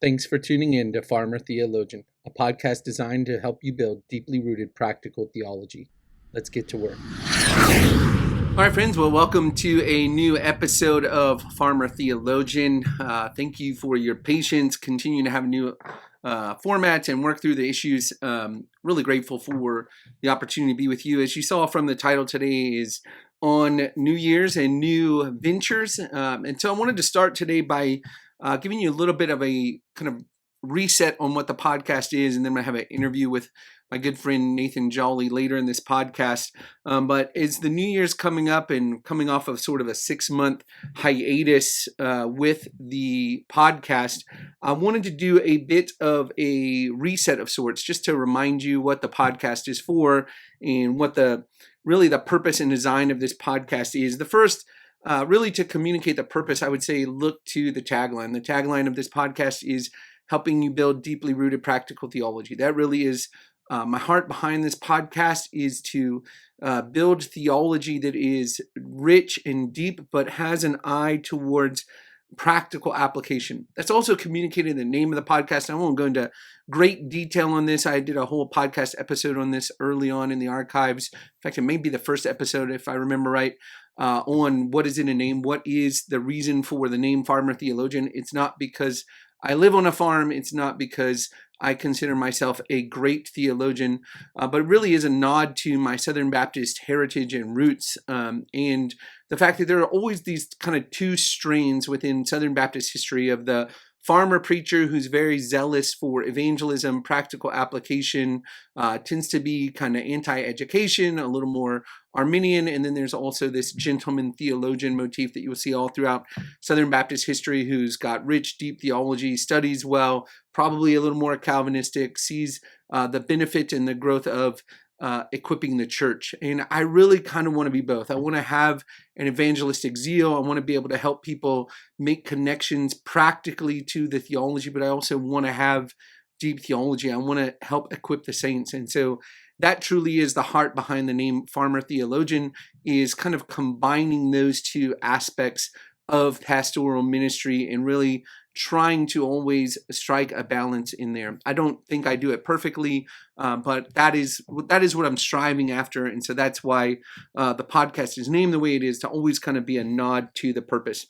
Thanks for tuning in to Farmer Theologian, a podcast designed to help you build deeply rooted practical theology. Let's get to work. All right, friends. Well, welcome to a new episode of Farmer Theologian. Thank you for your patience. Continuing to have new formats and work through the issues. Really grateful for the opportunity to be with you. As you saw from the title today is on New Year's and new ventures. And so I wanted to start today by giving you a little bit of a kind of reset on what the podcast is, and then I have an interview with my good friend Nathaniel Jolly later in this podcast. But as the New Year's coming up and coming off of sort of a 6-month hiatus with the podcast, I wanted to do a bit of a reset of sorts, just to remind you what the podcast is for and what the purpose and design of this podcast is. The first, really to communicate the purpose, I would say look to the tagline. The tagline of this podcast is helping you build deeply rooted practical theology. That really is my heart behind this podcast, is to build theology that is rich and deep, but has an eye towards practical application. That's also communicated in the name of the podcast. I won't go into great detail on this. I did a whole podcast episode on this early on in the archives. In fact, it may be the first episode, if I remember right, on what is in a name. What is the reason for the name Farmer Theologian? It's not because I live on a farm. It's not because I consider myself a great theologian, but it really is a nod to my Southern Baptist heritage and roots, and the fact that there are always these kind of two strains within Southern Baptist history of the farmer preacher who's very zealous for evangelism, practical application, tends to be kind of anti-education, a little more Arminian, and then there's also this gentleman theologian motif that you will see all throughout Southern Baptist history, who's got rich, deep theology, studies well, probably a little more Calvinistic, sees the benefit and the growth of equipping the church. And I really kind of want to be both. I want to have an evangelistic zeal. I want to be able to help people make connections practically to the theology, but I also want to have deep theology. I want to help equip the saints. And so that truly is the heart behind the name Farmer Theologian, is kind of combining those two aspects of pastoral ministry and really trying to always strike a balance in there. I don't think I do it perfectly, but that is what I'm striving after. And so that's why the podcast is named the way it is, to always kind of be a nod to the purpose.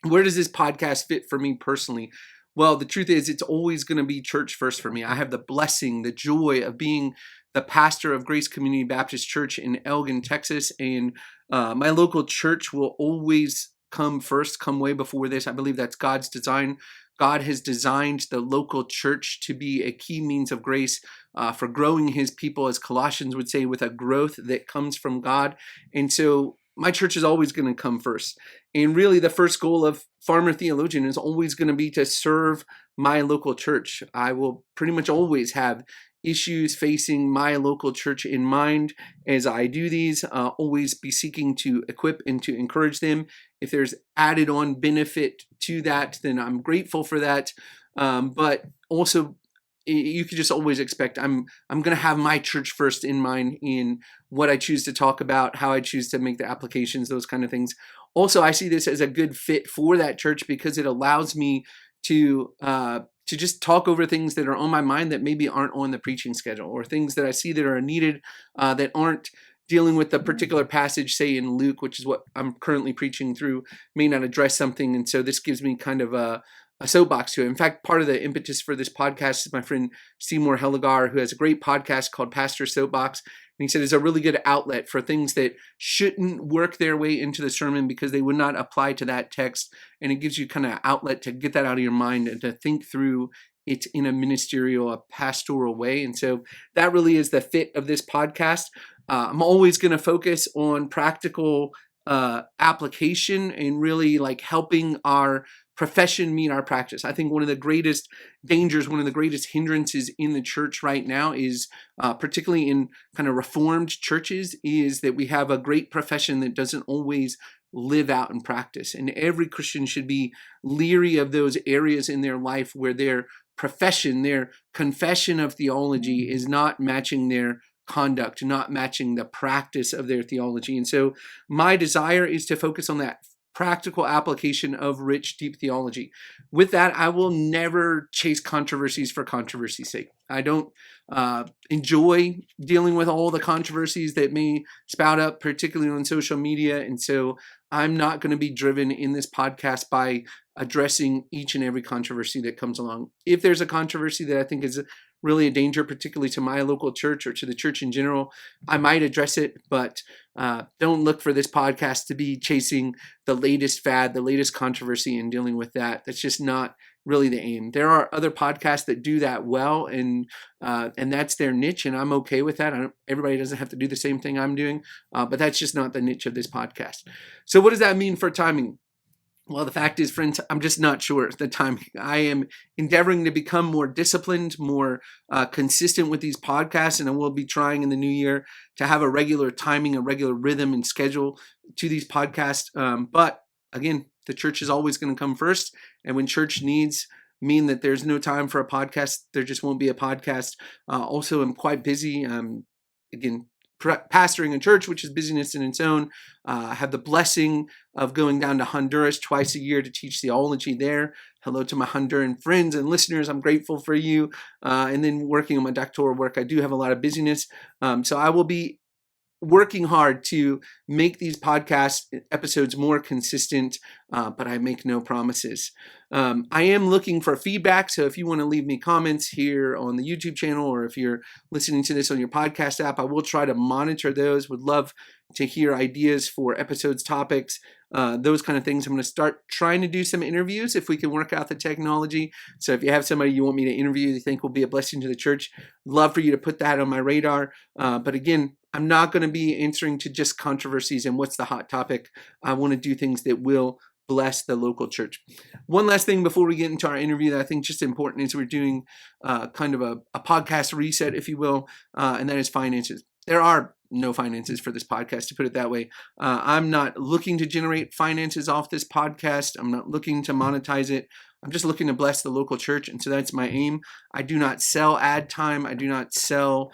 Where does this podcast fit for me personally? Well, the truth is, it's always going to be church first for me. I have the blessing, the joy of being the pastor of Grace Community Baptist Church in Elgin, Texas, and my local church will always come first, come way before this. I believe that's God's design. God has designed the local church to be a key means of grace for growing his people, as Colossians would say, with a growth that comes from God. And so my church is always going to come first. And really the first goal of Farmer Theologian is always going to be to serve my local church. I will pretty much always have issues facing my local church in mind as I do these, always be seeking to equip and to encourage them. If there's added on benefit to that, then I'm grateful for that. But also, you could just always expect I'm going to have my church first in mind in what I choose to talk about, how I choose to make the applications, those kind of things. Also, I see this as a good fit for that church because it allows me to just talk over things that are on my mind that maybe aren't on the preaching schedule, or things that I see that are needed that aren't dealing with the particular passage, say in Luke, which is what I'm currently preaching through, may not address something. And so this gives me kind of a soapbox to it. In fact, part of the impetus for this podcast is my friend Seymour Helligar, who has a great podcast called Pastor Soapbox. And he said it's a really good outlet for things that shouldn't work their way into the sermon because they would not apply to that text. And it gives you kind of outlet to get that out of your mind and to think through it in a ministerial, a pastoral way. And so that really is the fit of this podcast. I'm always going to focus on practical application and really like helping our profession meet our practice. I think one of the greatest dangers, one of the greatest hindrances in the church right now is, particularly in kind of Reformed churches, is that we have a great profession that doesn't always live out in practice. And every Christian should be leery of those areas in their life where their profession, their confession of theology is not matching their conduct, not matching the practice of their theology. And so my desire is to focus on that practical application of rich, deep theology. With that, I will never chase controversies for controversy's sake. I don't enjoy dealing with all the controversies that may spout up, particularly on social media. And so I'm not going to be driven in this podcast by addressing each and every controversy that comes along. If there's a controversy that I think is really a danger, particularly to my local church or to the church in general, I might address it, but don't look for this podcast to be chasing the latest fad, the latest controversy and dealing with that. That's just not really the aim. There are other podcasts that do that well, and that's their niche, and I'm okay with that. Everybody doesn't have to do the same thing I'm doing, but that's just not the niche of this podcast. So what does that mean for timing? Well, the fact is, friends, I'm just not sure the timing. I am endeavoring to become more disciplined, more consistent with these podcasts, and I will be trying in the new year to have a regular timing, a regular rhythm and schedule to these podcasts. But again, the church is always going to come first, and when church needs mean that there's no time for a podcast, there just won't be a podcast. Also, I'm quite busy. Again, pastoring a church, which is busyness in its own. I have the blessing of going down to Honduras twice a year to teach theology there. Hello to my Honduran friends and listeners. I'm grateful for you. And then working on my doctoral work, I do have a lot of busyness. So I will be working hard to make these podcast episodes more consistent, but I make no promises. I am looking for feedback, so if you want to leave me comments here on the YouTube channel, or if you're listening to this on your podcast app, I will try to monitor those. Would love to hear ideas for episodes, topics, those kind of things. I'm going to start trying to do some interviews if we can work out the technology. So if you have somebody you want me to interview you think will be a blessing to the church, love for you to put that on my radar. But again, I'm not going to be answering to just controversies and what's the hot topic. I want to do things that will bless the local church. One last thing before we get into our interview that I think is just important is we're doing kind of a podcast reset, if you will, and that is finances. There are no finances for this podcast, to put it that way. I'm not looking to generate finances off this podcast. I'm not looking to monetize it. I'm just looking to bless the local church, and so that's my aim. I do not sell ad time. I do not sell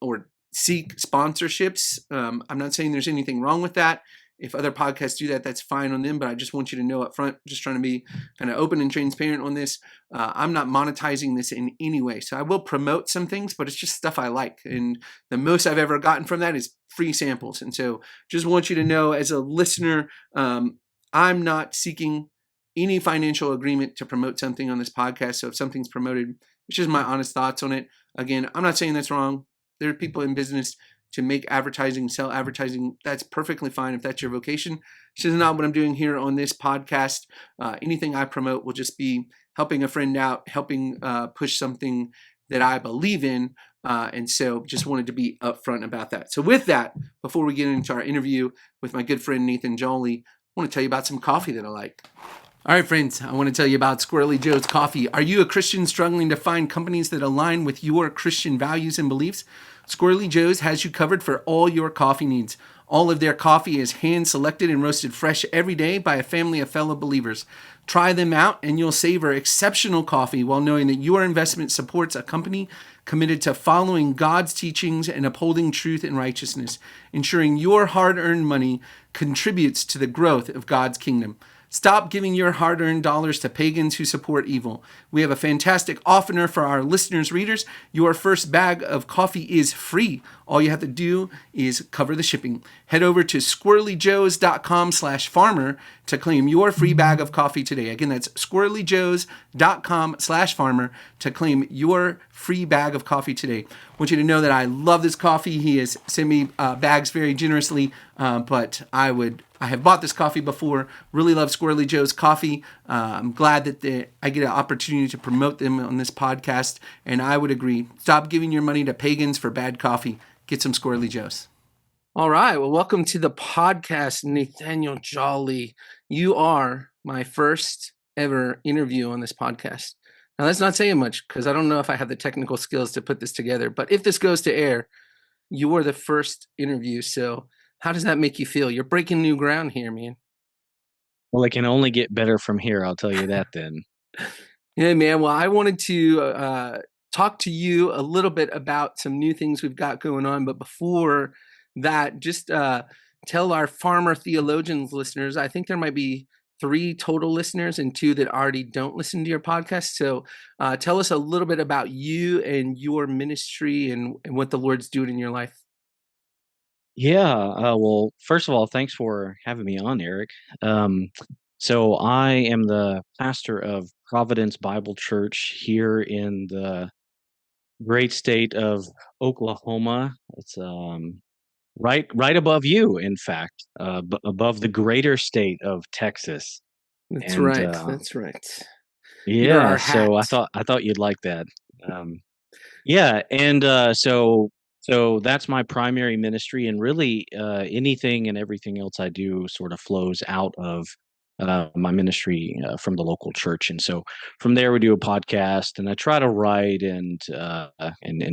or seek sponsorships. I'm not saying there's anything wrong with that. If other podcasts do that, that's fine on them, but I just want you to know up front, just trying to be kind of open and transparent on this. I'm not monetizing this in any way. So I will promote some things, but it's just stuff I like. And the most I've ever gotten from that is free samples. And so just want you to know as a listener, I'm not seeking any financial agreement to promote something on this podcast. So if something's promoted, it's just my honest thoughts on it. Again, I'm not saying that's wrong. There are people in business to make advertising, sell advertising. That's perfectly fine if that's your vocation. This is not what I'm doing here on this podcast. Anything I promote will just be helping a friend out, helping push something that I believe in. And so just wanted to be upfront about that. So with that, before we get into our interview with my good friend Nathaniel Jolly, I want to tell you about some coffee that I like. All right, friends, I want to tell you about Squirrely Joe's Coffee. Are you a Christian struggling to find companies that align with your Christian values and beliefs? Squirrely Joe's has you covered for all your coffee needs. All of their coffee is hand-selected and roasted fresh every day by a family of fellow believers. Try them out and you'll savor exceptional coffee while knowing that your investment supports a company committed to following God's teachings and upholding truth and righteousness, ensuring your hard-earned money contributes to the growth of God's kingdom. Stop giving your hard-earned dollars to pagans who support evil. We have a fantastic offer for our listeners, readers. Your first bag of coffee is free. All you have to do is cover the shipping. Head over to squirrelyjoes.com/farmer to claim your free bag of coffee today. Again, that's squirrelyjoes.com/farmer to claim your free bag of coffee today. I want you to know that I love this coffee. He has sent me bags very generously, but I have bought this coffee before. Really love Squirrely Joe's Coffee. I'm glad that I get an opportunity to promote them on this podcast, and I would agree. Stop giving your money to pagans for bad coffee. Get some Squirrely Joe's. All right. Well, welcome to the podcast, Nathaniel Jolly. You are my first ever interview on this podcast. Now, that's not saying much because I don't know if I have the technical skills to put this together. But if this goes to air, you are the first interview. So how does that make you feel? You're breaking new ground here, man. Well, it can only get better from here. I'll tell you that then. Yeah, man. Well, I wanted to talk to you a little bit about some new things we've got going on. But before that, just tell our farmer theologians listeners, I think there might be three total listeners and two that already don't listen to your podcast. So tell us a little bit about you and your ministry and what the Lord's doing in your life. Yeah. Well, first of all, thanks for having me on, Eric. Um, so I am the pastor of Providence Bible Church here in the great state of Oklahoma. It's right above you, in fact, above the greater state of Texas. That's And right. That's right. You're yeah, our so I hat. thought I thought you'd like that. Um, Yeah, and so that's my primary ministry, and really anything and everything else I do sort of flows out of my ministry from the local church. And so from there we do a podcast, and I try to write and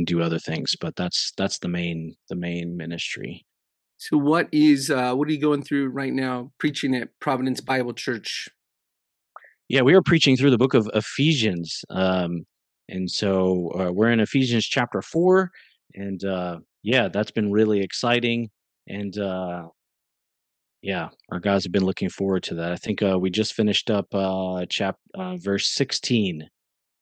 do other things, but that's the main ministry. So what are you going through right now preaching at Providence Bible Church? Yeah, we are preaching through the book of Ephesians, and so we're in Ephesians chapter 4, and yeah, that's been really exciting. And yeah, our guys have been looking forward to that. I think we just finished up verse 16,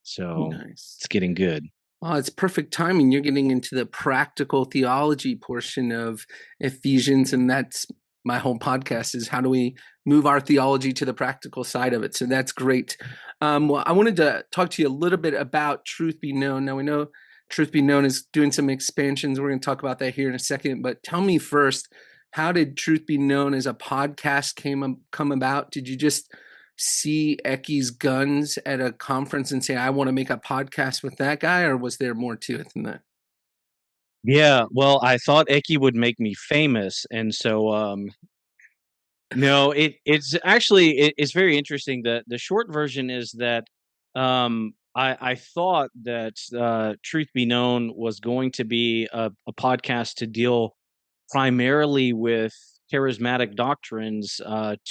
so Nice. it's getting good. Oh, it's perfect timing. You're getting into the practical theology portion of Ephesians, and that's my whole podcast is how do we move our theology to the practical side of it. So that's great. Well, I wanted to talk to you a little bit about Truth Be Known. Now we know Truth Be Known is doing some expansions. We're going to talk about that here in a second. But tell me first, how did Truth Be Known as a podcast come about? Did you just see Ecky's guns at a conference and say, I want to make a podcast with that guy? Or was there more to it than that? Yeah, well, I thought Eki would make me famous, and so no, it's very interesting. The short version is that I thought that Truth Be Known was going to be a podcast to deal primarily with charismatic doctrines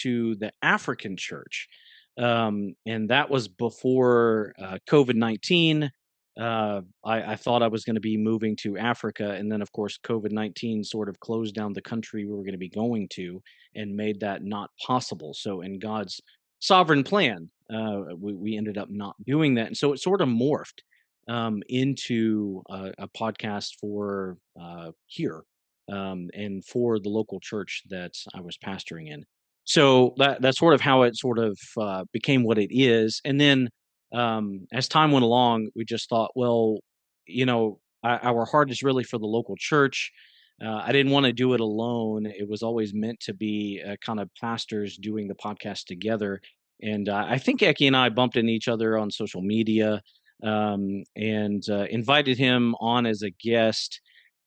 to the African church. And that was before COVID-19. I thought I was going to be moving to Africa. And then, of course, COVID-19 sort of closed down the country we were going to be going to and made that not possible. So, in God's sovereign plan, we ended up not doing that. And so it sort of morphed into a podcast for here and for the local church that I was pastoring in. So that's sort of how it sort of became what it is. And then as time went along, we just thought, well, our heart is really for the local church. I didn't want to do it alone. It was always meant to be kind of pastors doing the podcast together. And I think Eki and I bumped into each other on social media and invited him on as a guest,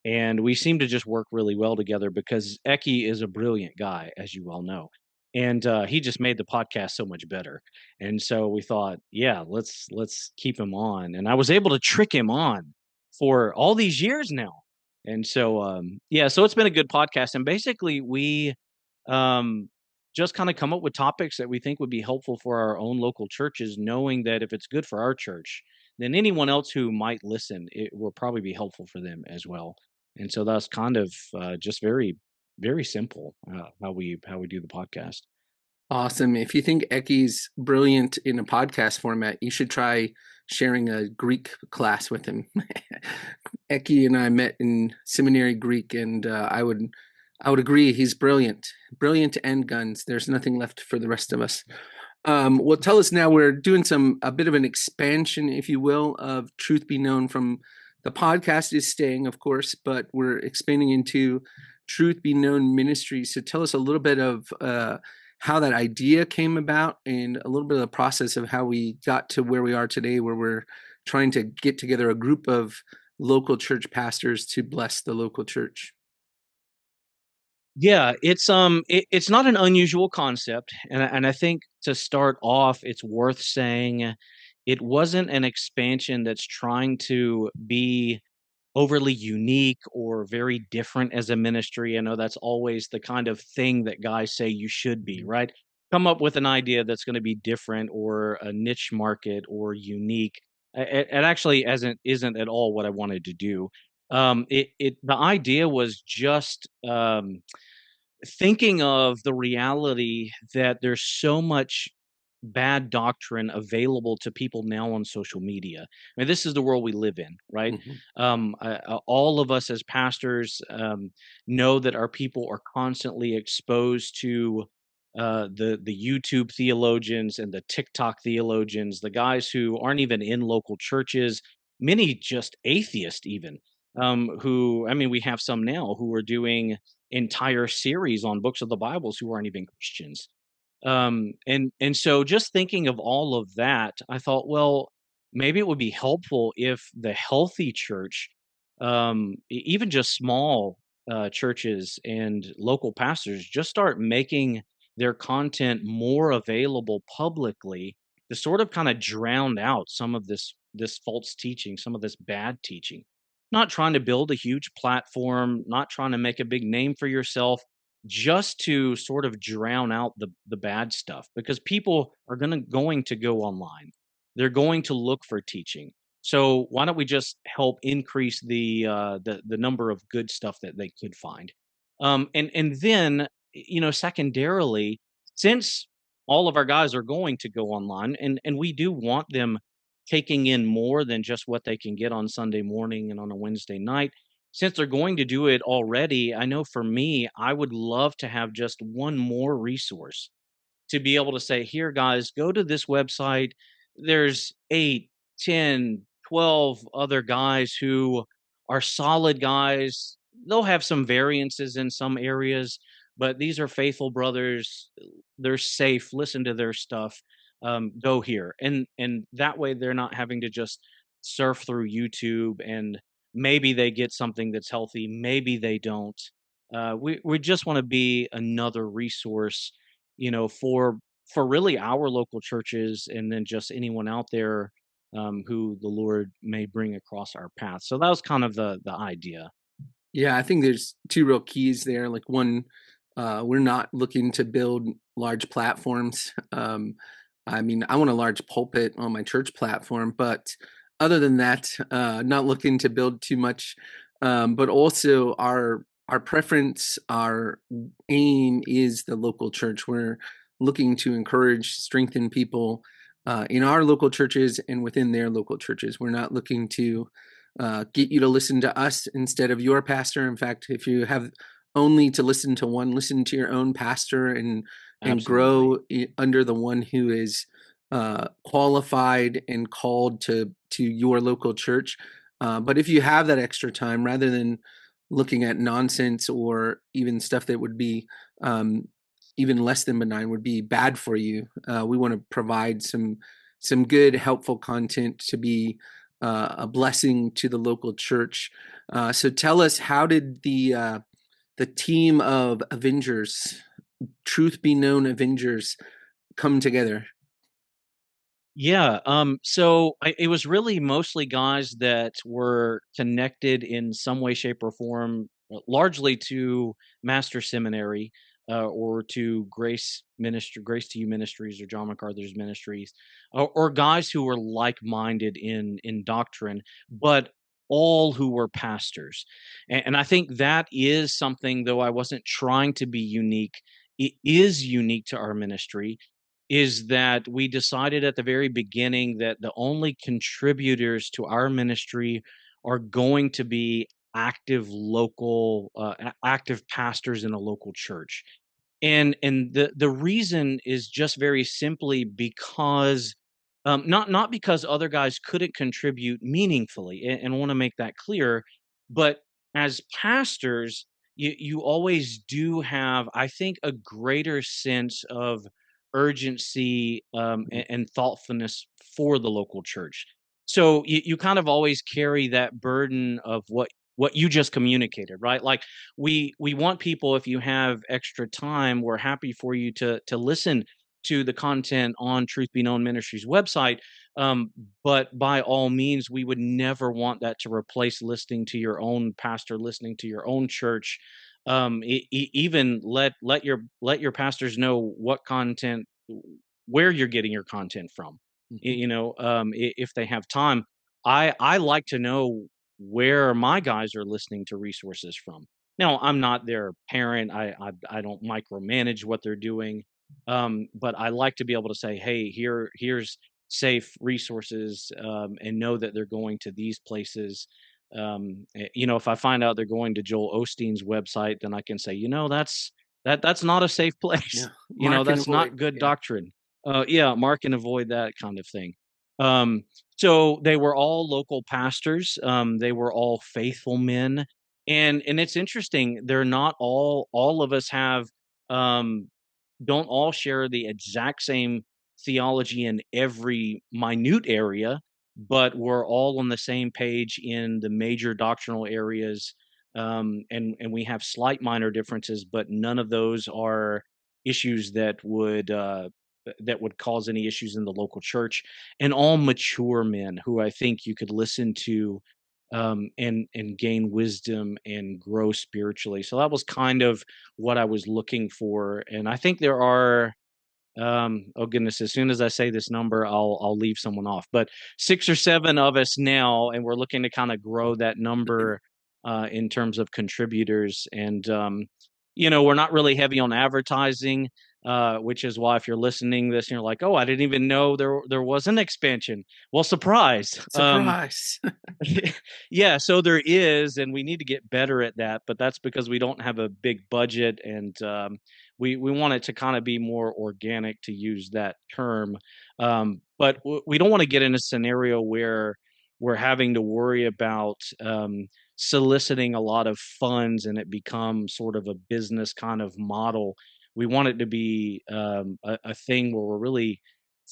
and we seem to just work really well together because Eki is a brilliant guy, as you all know, and he just made the podcast so much better. And so we thought, yeah, let's keep him on, and I was able to trick him on for all these years now. And so yeah, so it's been a good podcast, and basically we um, just kind of come up with topics that we think would be helpful for our own local churches, knowing that if it's good for our church, then anyone else who might listen, it will probably be helpful for them as well. And so that's kind of just very simple how we do the podcast. Awesome. If you think Ecky's brilliant in a podcast format, you should try sharing a Greek class with him. Ecky and I met in seminary Greek, and I would agree he's brilliant, brilliant and guns. There's nothing left for the rest of us. Well, tell us now. We're doing a bit of an expansion, if you will, of Truth Be Known. From the podcast is staying, of course, but we're expanding into Truth Be Known Ministries. So tell us a little bit of how that idea came about and a little bit of the process of how we got to where we are today, where we're trying to get together a group of local church pastors to bless the local church. Yeah, it's not an unusual concept, and I think to start off, it's worth saying it wasn't an expansion that's trying to be overly unique or very different as a ministry. I know that's always the kind of thing that guys say you should be, right? Come up with an idea that's going to be different or a niche market or unique. It actually isn't at all what I wanted to do. The idea was just thinking of the reality that there's so much bad doctrine available to people now on social media. I mean, this is the world we live in, right? Mhm. All of us as pastors know that our people are constantly exposed to the YouTube theologians and the TikTok theologians, the guys who aren't even in local churches, many just atheists even. Who I mean, we have some now who are doing entire series on books of the Bibles who aren't even Christians. And so just thinking of all of that, I thought, well, maybe it would be helpful if the healthy church, even just small churches and local pastors, just start making their content more available publicly to sort of kind of drown out some of this false teaching, some of this bad teaching. Not trying to build a huge platform, not trying to make a big name for yourself, just to sort of drown out the bad stuff, because people are going to go online. They're going to look for teaching. So why don't we just help increase the number of good stuff that they could find? And then, secondarily, since all of our guys are going to go online, and we do want them taking in more than just what they can get on Sunday morning and on a Wednesday night, since they're going to do it already, I know for me, I would love to have just one more resource to be able to say, here, guys, go to this website. There's 8, 10, 12 other guys who are solid guys. They'll have some variances in some areas, but these are faithful brothers. They're safe. Listen to their stuff. Go here. And that way they're not having to just surf through YouTube, and maybe they get something that's healthy, maybe they don't. We just want to be another resource, for really our local churches, and then just anyone out there who the Lord may bring across our path. So that was kind of the idea. Yeah, I think there's two real keys there. Like one, we're not looking to build large platforms. I mean, I want a large pulpit on my church platform, but other than that, not looking to build too much. But also our preference, our aim is the local church. We're looking to encourage, strengthen people in our local churches and within their local churches. We're not looking to get you to listen to us instead of your pastor. In fact, if you have only to listen to one, listen to your own pastor and Absolutely. grow under the one who is qualified and called to your local church. But if you have that extra time, rather than looking at nonsense or even stuff that would be even less than benign, would be bad for you, we want to provide some good, helpful content to be a blessing to the local church. So tell us, how did the team of Avengers, Truth Be Known Avengers, come together? Yeah, it was really mostly guys that were connected in some way, shape, or form, largely to Master Seminary, or to Grace to You Ministries, or John MacArthur's ministries, or guys who were like-minded in doctrine, but all who were pastors. And I think that is something, though I wasn't trying to be unique, it is unique to our ministry, is that we decided at the very beginning that the only contributors to our ministry are going to be active pastors in a local church. And the reason is just very simply because, not because other guys couldn't contribute meaningfully, and I want to make that clear, but as pastors, you always do have, I think, a greater sense of urgency, and thoughtfulness for the local church. So you kind of always carry that burden of what you just communicated, right? Like, we want people, if you have extra time, we're happy for you to listen to the content on Truth Be Known Ministries website. Um, but by all means, we would never want that to replace listening to your own pastor, listening to your own church. Even let your pastors know what content, where you're getting your content from. Mhm. If they have time, I like to know where my guys are listening to resources from. Now, I'm not their parent. I don't micromanage what they're doing, but I like to be able to say, "Hey, here's safe resources," and know that they're going to these places. If I find out they're going to Joel Osteen's website, then I can say, that's not a safe place. Yeah, mark and That's avoid. not good Yeah, doctrine. Yeah, mark and avoid that kind of thing. Um, so they were all local pastors. They were all faithful men, and it's interesting, they're not all of us have, um don't all share the exact same theology in every minute area, but we're all on the same page in the major doctrinal areas, and we have slight minor differences, but none of those are issues that would cause any issues in the local church, and all mature men who I think you could listen to, and gain wisdom and grow spiritually. So that was kind of what I was looking for, and I think there are, oh goodness, as soon as I say this number, I'll leave someone off. But 6 or 7 of us now, and we're looking to kind of grow that number in terms of contributors. And we're not really heavy on advertising, which is why if you're listening this and you're like, "Oh, I didn't even know there was an expansion." Well, surprise. surprise. Yeah, so there is, and we need to get better at that, but that's because we don't have a big budget, and we want it to kind of be more organic, to use that term. But we don't want to get in a scenario where we're having to worry about soliciting a lot of funds and it becomes sort of a business kind of model. We want it to be a thing where we're really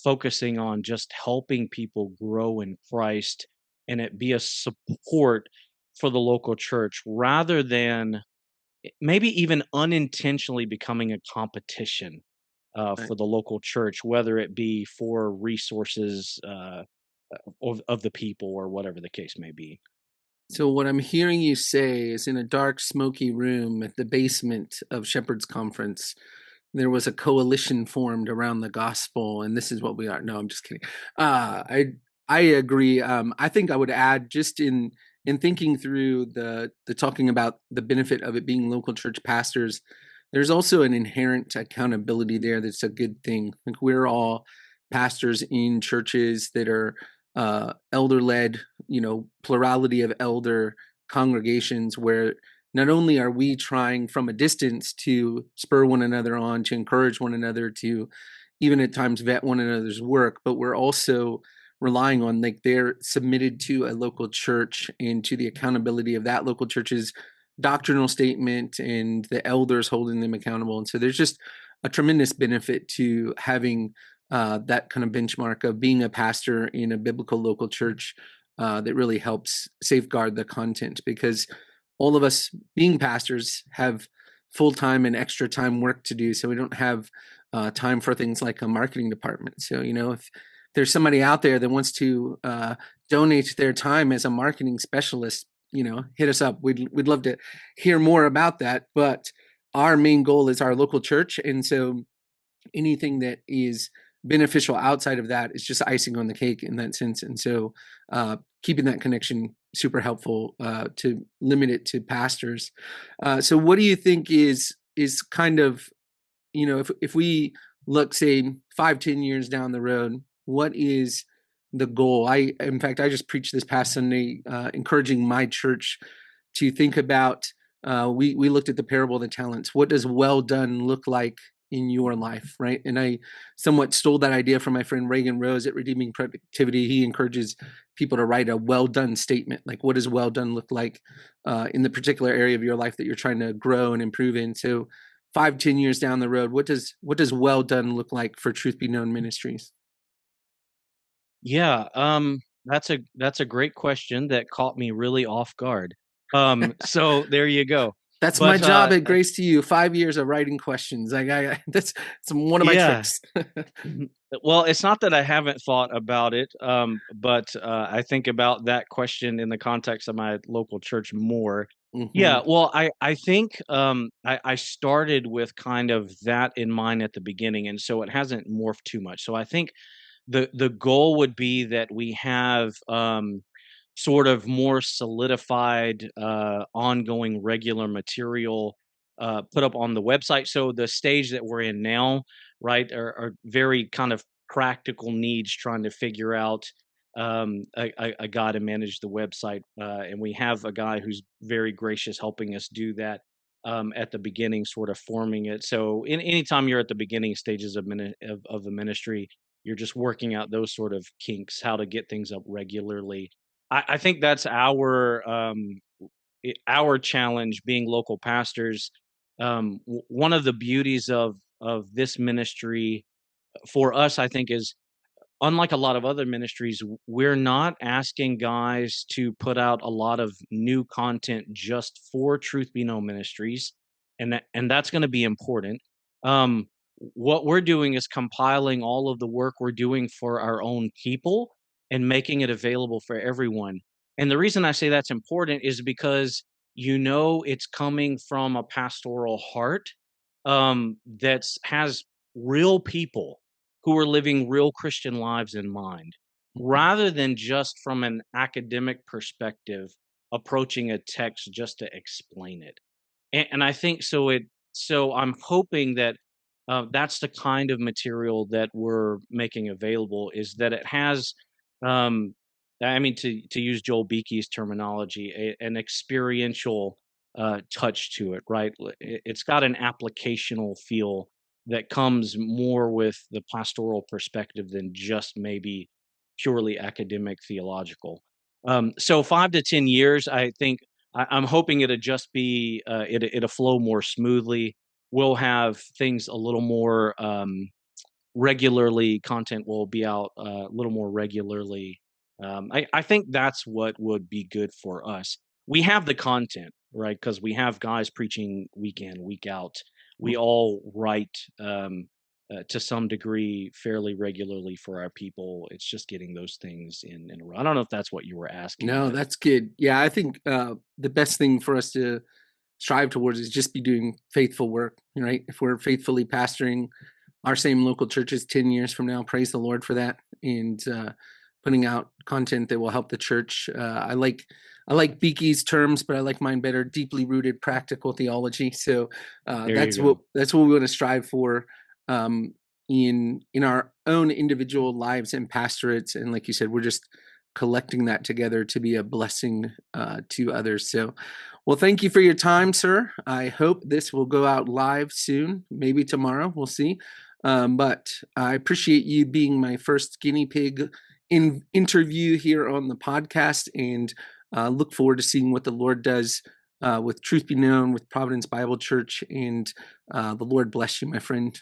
focusing on just helping people grow in Christ, and it be a support for the local church rather than maybe even unintentionally becoming a competition Right. for the local church, whether it be for resources of the people or whatever the case may be. So what I'm hearing you say is in a dark, smoky room at the basement of Shepherd's Conference, there was a coalition formed around the gospel, and this is what we are. No, I'm just kidding. I agree. I think I would add, just in thinking through the talking about the benefit of it being local church pastors, there's also an inherent accountability there that's a good thing. Like, we're all pastors in churches that are elder led, plurality of elder congregations, where not only are we trying from a distance to spur one another on, to encourage one another, to even at times vet one another's work, but we're also relying on, like, they're submitted to a local church and to the accountability of that local church's doctrinal statement and the elders holding them accountable. And so there's just a tremendous benefit to having that kind of benchmark of being a pastor in a biblical local church, that really helps safeguard the content, because all of us being pastors have full time and extra time work to do. So we don't have time for things like a marketing department. So, if there's somebody out there that wants to donate their time as a marketing specialist, hit us up. We'd love to hear more about that. But our main goal is our local church. And so anything that is beneficial outside of that is just icing on the cake in that sense. And so keeping that connection super helpful, to limit it to pastors. So what do you think is kind of, if we look, say, 5-10 years down the road, what is the goal? In fact, I just preached this past Sunday, encouraging my church to think about, we looked at the parable of the talents. What does well done look like in your life, right? And I somewhat stole that idea from my friend Reagan Rose at Redeeming Productivity. He encourages people to write a well done statement. Like, what does well done look like in the particular area of your life that you're trying to grow and improve in? So 5-10 years down the road, what does well done look like for Truth Be Known Ministries? Yeah, that's a great question that caught me really off guard. So there you go. That's my But job at Grace to You. 5 years of writing questions. That's one of my yeah. tricks. Well, it's not that I haven't thought about it, but I think about that question in the context of my local church more. Hmm. Yeah, well, I think I started with kind of that in mind at the beginning, and so it hasn't morphed too much. So I think the goal would be that we have sort of more solidified, ongoing regular material put up on the website. So the stage that we're in now, right, are very kind of practical needs, trying to figure out a guy to manage the website, and we have a guy who's very gracious helping us do that at the beginning, sort of forming it. So anytime you're at the beginning stages of the ministry, you're just working out those sort of kinks, how to get things up regularly. I think that's our challenge being local pastors. One of the beauties of this ministry for us, I think, is unlike a lot of other ministries, we're not asking guys to put out a lot of new content just for Truth Be Known Ministries, and that's going to be important. Um, what we're doing is compiling all of the work we're doing for our own people and making it available for everyone. And the reason I say that's important is because it's coming from a pastoral heart that has real people who are living real Christian lives in mind, rather than just from an academic perspective approaching a text just to explain it. And I think so. So I'm hoping that that's the kind of material that we're making available. Is that it has, um, I mean, to use Joel Beakey's terminology, an experiential touch to it, right? It's got an applicational feel that comes more with the pastoral perspective than just maybe purely academic theological. So 5 to 10 years, I think I'm hoping it'll just be it'll flow more smoothly. We'll have things a little more regularly. Content will be out a little more regularly. I think that's what would be good for us. We have the content, right? Because we have guys preaching week in, week out. We all write to some degree fairly regularly for our people. It's just getting those things in a row. I don't know if that's what you were asking, No, but that's good. Yeah, I think the best thing for us to strive towards is just be doing faithful work, right? If we're faithfully pastoring our same local churches 10 years from now, praise the Lord for that, and putting out content that will help the church. I like Beakey's terms, but I like mine better: deeply rooted practical theology. So there you that's what go. we want to strive for um, in our own individual lives and pastorates. And like you said, we're just collecting that together to be a blessing to others. So, well, thank you for your time, sir. I hope this will go out live soon, maybe tomorrow. We'll see. But I appreciate you being my first guinea pig interview here on the podcast, and look forward to seeing what the Lord does with Truth Be Known, with Providence Bible Church, and the Lord bless you, my friend.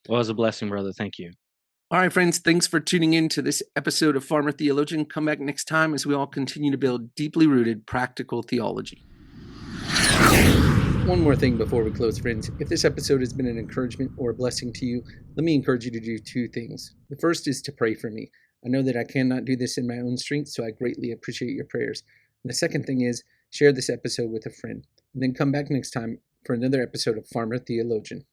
Well, it was a blessing, brother. Thank you. All right, friends, thanks for tuning in to this episode of Farmer Theologian. Come back next time as we all continue to build deeply rooted practical theology. One more thing before we close, friends. If this episode has been an encouragement or a blessing to you, let me encourage you to do two things. The first is to pray for me. I know that I cannot do this in my own strength, so I greatly appreciate your prayers. And the second thing is share this episode with a friend. And then come back next time for another episode of Farmer Theologian.